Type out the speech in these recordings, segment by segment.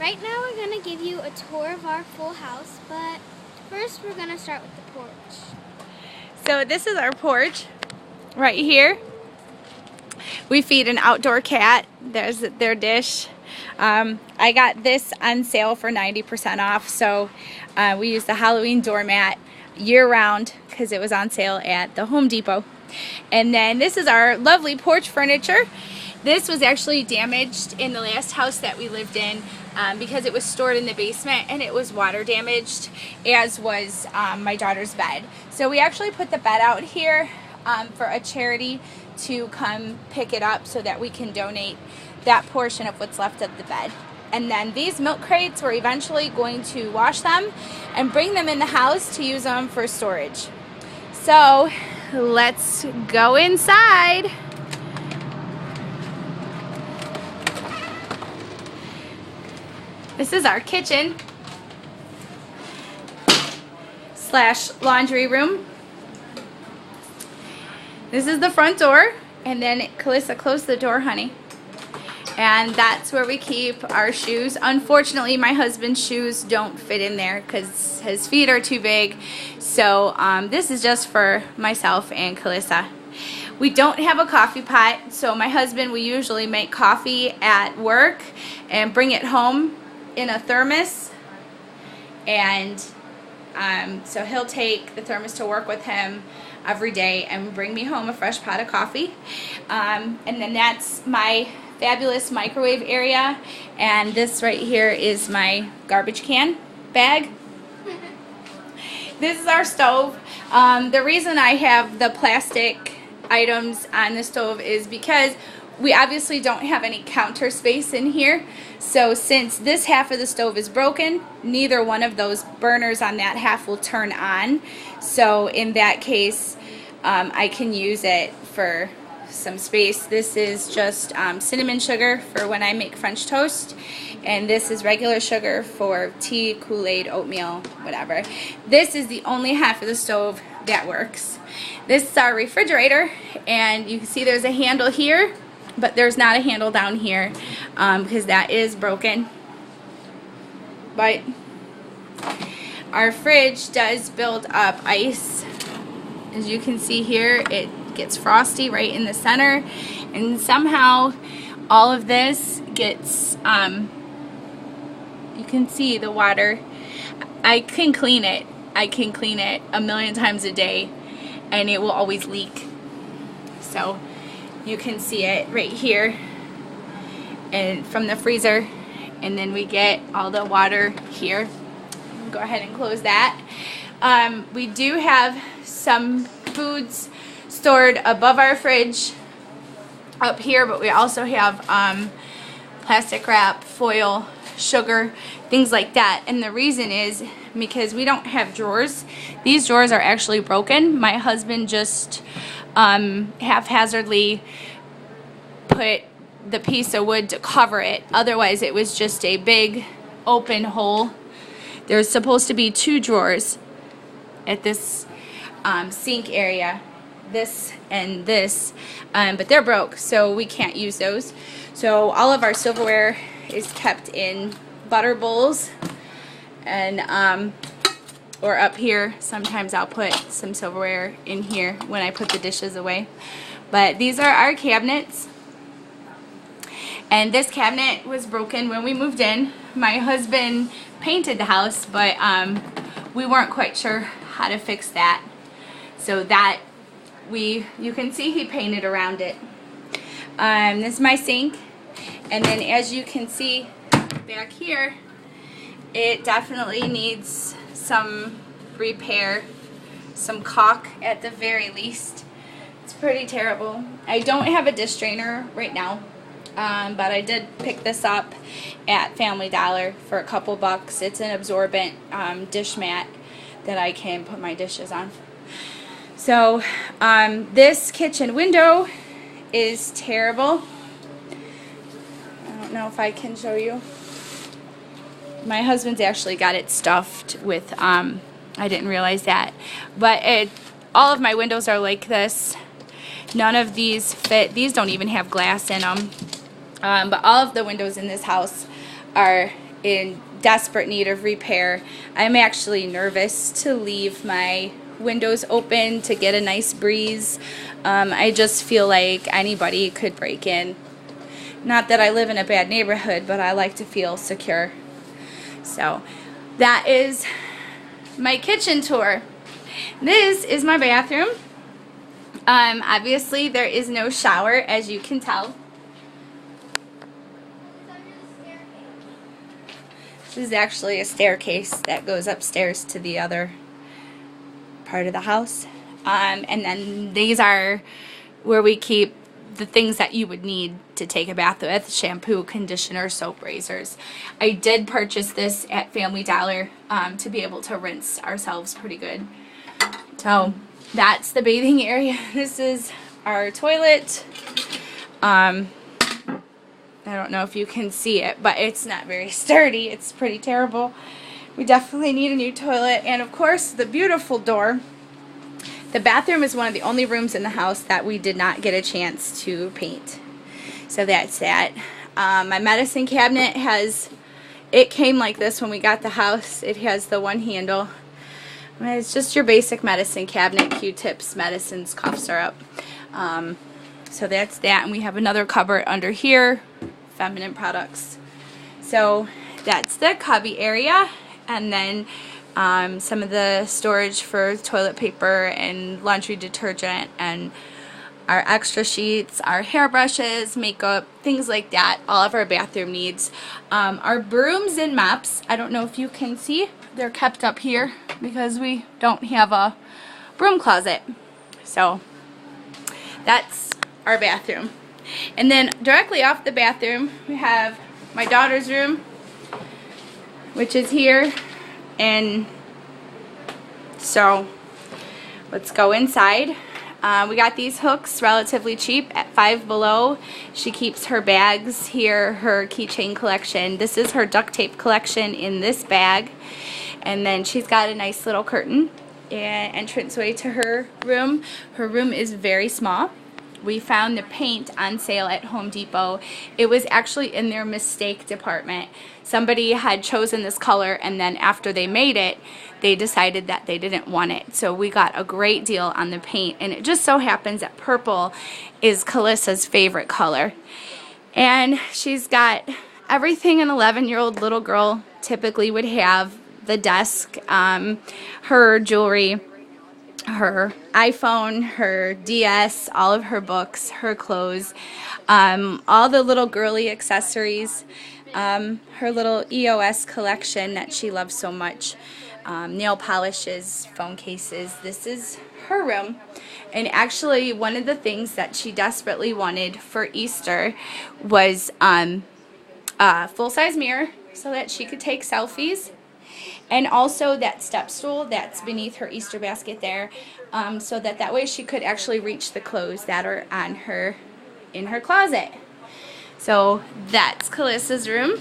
Right now we're going to give you a tour of our full house, but first we're going to start with the porch. So this is our porch right here. We feed an outdoor cat. There's their dish. I got this on sale for 90% off, so we use the Halloween doormat year-round because it was on sale at the Home Depot. And then this is our lovely porch furniture. This was actually damaged in the last house that we lived in because it was stored in the basement and it was water damaged, as was my daughter's bed. So we actually put the bed out here for a charity to come pick it up so that we can donate that portion of what's left of the bed. And then these milk crates, we're eventually going to wash them and bring them in the house to use them for storage. So let's go inside. This is our kitchen / laundry room. This is the front door, and then Calissa, close the door, honey. And that's where we keep our shoes. Unfortunately, my husband's shoes don't fit in there because his feet are too big. So this is just for myself and Calissa. We don't have a coffee pot, so my husband will usually make coffee at work and bring it home in a thermos. And so he'll take the thermos to work with him every day and bring me home a fresh pot of coffee. And then that's my fabulous microwave area, and this right here is my garbage can bag. This is our stove. The reason I have the plastic items on the stove is because we obviously don't have any counter space in here. So since this half of the stove is broken, neither one of those burners on that half will turn on. So in that case, I can use it for some space. This is just cinnamon sugar for when I make French toast, and this is regular sugar for tea, Kool-Aid, oatmeal, whatever. This is the only half of the stove that works. This is our refrigerator, and you can see there's a handle here, but there's not a handle down here because that is broken. But our fridge does build up ice. As you can see here, it gets frosty right in the center, and somehow all of this gets you can see the water. I can clean it a million times a day and it will always leak. So you can see it right here and from the freezer, and then we get all the water here. Go ahead and close that. We do have some foods stored above our fridge up here, but we also have plastic wrap, foil, sugar, things like that. And the reason is because we don't have drawers. These drawers are actually broken. My husband just haphazardly put the piece of wood to cover it. Otherwise it was just a big open hole. There's supposed to be 2 drawers at this sink area, this and this, but they're broke, so we can't use those. So all of our silverware is kept in butter bowls, and or up here. Sometimes I'll put some silverware in here when I put the dishes away. But these are our cabinets, and this cabinet was broken when we moved in. My husband painted the house, but we weren't quite sure how to fix that. So that you can see he painted around it. This is my sink, and then as you can see back here, it definitely needs some repair, some caulk at the very least. It's pretty terrible. I don't have a dish drainer right now, but I did pick this up at Family Dollar for a couple bucks. It's an absorbent dish mat that I can put my dishes on. So this kitchen window is terrible. I don't know if I can show you. My husband's actually got it stuffed with, I didn't realize that, but all of my windows are like this. None of these fit. These don't even have glass in them. But all of the windows in this house are in desperate need of repair. I'm actually nervous to leave my windows open to get a nice breeze. I just feel like anybody could break in. Not that I live in a bad neighborhood, but I like to feel secure. So that is my kitchen tour. This is my bathroom. Obviously there is no shower, as you can tell. This is actually a staircase that goes upstairs to the other part of the house. And then these are where we keep the things that you would need to take a bath with: shampoo, conditioner, soap, razors. I did purchase this at Family Dollar to be able to rinse ourselves pretty good. So that's the bathing area. This is our toilet. I don't know if you can see it, but it's not very sturdy. It's pretty terrible. We definitely need a new toilet. And of course, the beautiful door. The bathroom is one of the only rooms in the house that we did not get a chance to paint. So that's that. My medicine cabinet it came like this when we got the house. It has the one handle. It's just your basic medicine cabinet: Q-tips, medicines, cough syrup. So that's that. And we have another cupboard under here, feminine products. So that's the cubby area. And then some of the storage for toilet paper and laundry detergent, and our extra sheets, our hairbrushes, makeup, things like that. All of our bathroom needs. Our brooms and mops, I don't know if you can see, they're kept up here because we don't have a broom closet. So that's our bathroom. And then directly off the bathroom we have my daughter's room, which is here. And so let's go inside. We got these hooks relatively cheap at Five Below. She keeps her bags here, her keychain collection. This is her duct tape collection in this bag. And then she's got a nice little curtain and entranceway to her room. Her room is very small. We found the paint on sale at Home Depot. It was actually in their mistake department. Somebody had chosen this color, and then after they made it, they decided that they didn't want it. So we got a great deal on the paint, and it just so happens that purple is Kalissa's favorite color. And she's got everything an 11-year-old little girl typically would have: the desk, her jewelry, her iPhone, her DS, all of her books, her clothes, all the little girly accessories, her little EOS collection that she loves so much, nail polishes, phone cases. This is her room. And actually one of the things that she desperately wanted for Easter was a full-size mirror so that she could take selfies. And also that step stool that's beneath her Easter basket there, so that way she could actually reach the clothes that are on her in her closet. So that's Kalissa's room.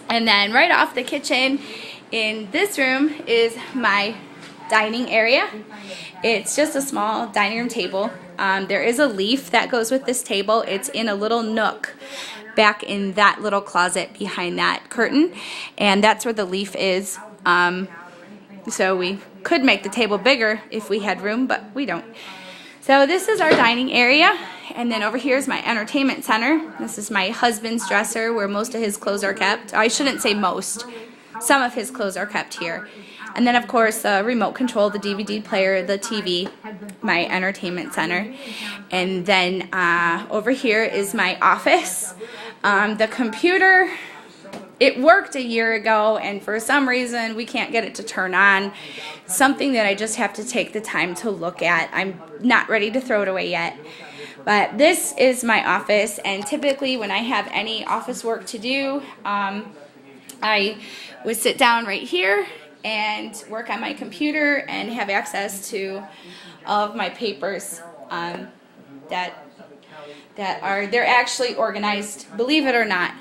And then right off the kitchen in this room is my dining area. It's just a small dining room table. There is a leaf that goes with this table. It's in a little nook back in that little closet behind that curtain, and that's where the leaf is. So we could make the table bigger if we had room, but we don't. So this is our dining area, and then over here is my entertainment center. This is my husband's dresser where most of his clothes are kept. I shouldn't say most. Some of his clothes are kept here. And then of course the remote control, the DVD player, the TV, my entertainment center. And then over here is my office. The computer, it worked a year ago, and for some reason we can't get it to turn on. Something that I just have to take the time to look at. I'm not ready to throw it away yet. But this is my office, and typically when I have any office work to do, I would sit down right here and work on my computer and have access to all of my papers they're actually organized, believe it or not.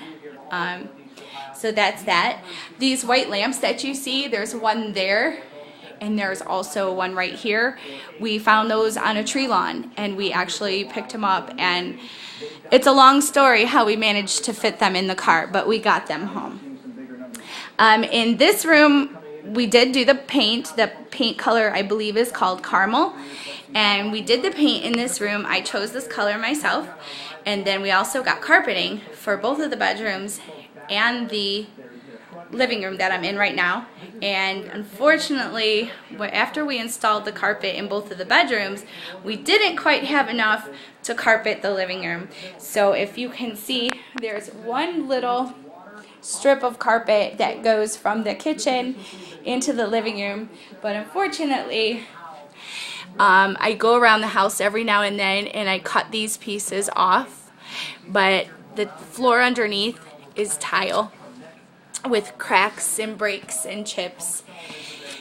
So that's that. These white lamps that you see, there's one there, and there's also one right here. We found those on a tree lawn, and we actually picked them up, and it's a long story how we managed to fit them in the car, but we got them home. In this room, we did do the paint. The paint color, I believe, is called caramel. And we did the paint in this room. I chose this color myself. And then we also got carpeting for both of the bedrooms and the living room that I'm in right now. And unfortunately, after we installed the carpet in both of the bedrooms, we didn't quite have enough to carpet the living room. So if you can see, there's one little strip of carpet that goes from the kitchen into the living room. But unfortunately, I go around the house every now and then and I cut these pieces off, but the floor underneath is tile with cracks and breaks and chips.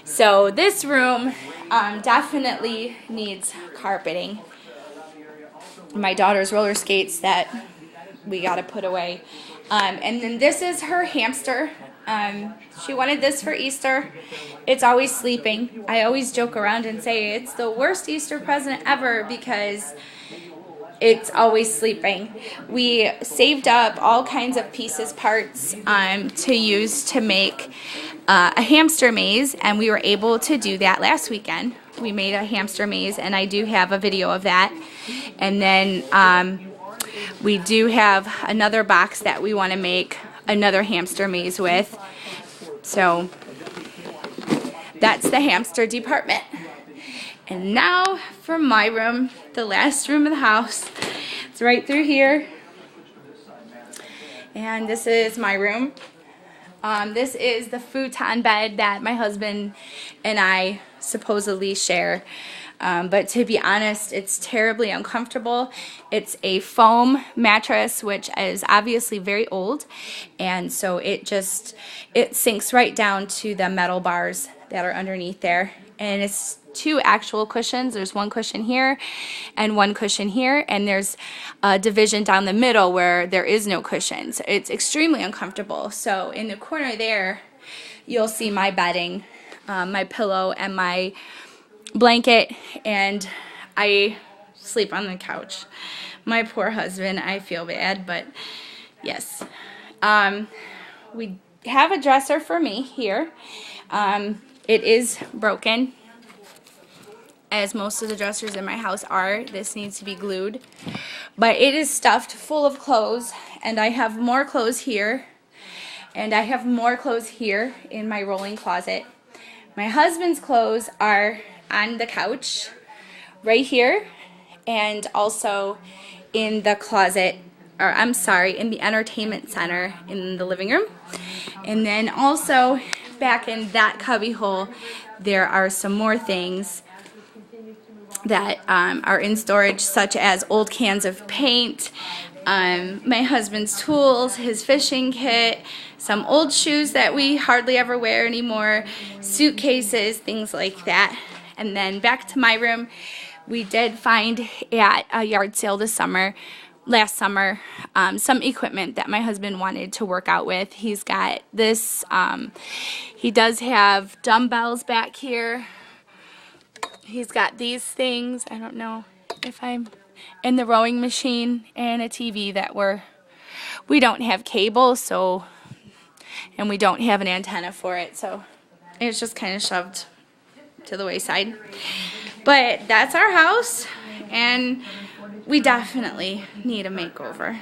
So this room definitely needs carpeting. My daughter's roller skates that we got to put away. And then this is her hamster. She wanted this for Easter. It's always sleeping. I always joke around and say it's the worst Easter present ever because it's always sleeping. We saved up all kinds of pieces, parts to use to make a hamster maze, and we were able to do that last weekend. We made a hamster maze, and I do have a video of that. And then we do have another box that we want to make another hamster maze with. So that's the hamster department. And now for my room, the last room of the house. It's right through here. And this is my room. This is the futon bed that my husband and I supposedly share. But to be honest, it's terribly uncomfortable. It's a foam mattress, which is obviously very old. And so it sinks right down to the metal bars that are underneath there. And it's two actual cushions. There's one cushion here and one cushion here, and there's a division down the middle where there is no cushions. It's extremely uncomfortable. So in the corner there, you'll see my bedding, my pillow, and my blanket, and I sleep on the couch. My poor husband, I feel bad, but yes. We have a dresser for me here. It is broken, as most of the dressers in my house are. This needs to be glued. But it is stuffed full of clothes, and I have more clothes here, and I have more clothes here in my rolling closet. My husband's clothes are on the couch right here, and also in the closet, or I'm sorry, in the entertainment center in the living room. And then also back in that cubby hole, there are some more things that are in storage, such as old cans of paint, my husband's tools, his fishing kit, some old shoes that we hardly ever wear anymore, suitcases, things like that. And then back to my room, we did find at a yard sale last summer, some equipment that my husband wanted to work out with. He's got this, he does have dumbbells back here. He's got these things, I don't know if I'm in the rowing machine, and a TV that we don't have cable, so, and we don't have an antenna for it, so it's just kind of shoved to the wayside. But that's our house, and we definitely need a makeover.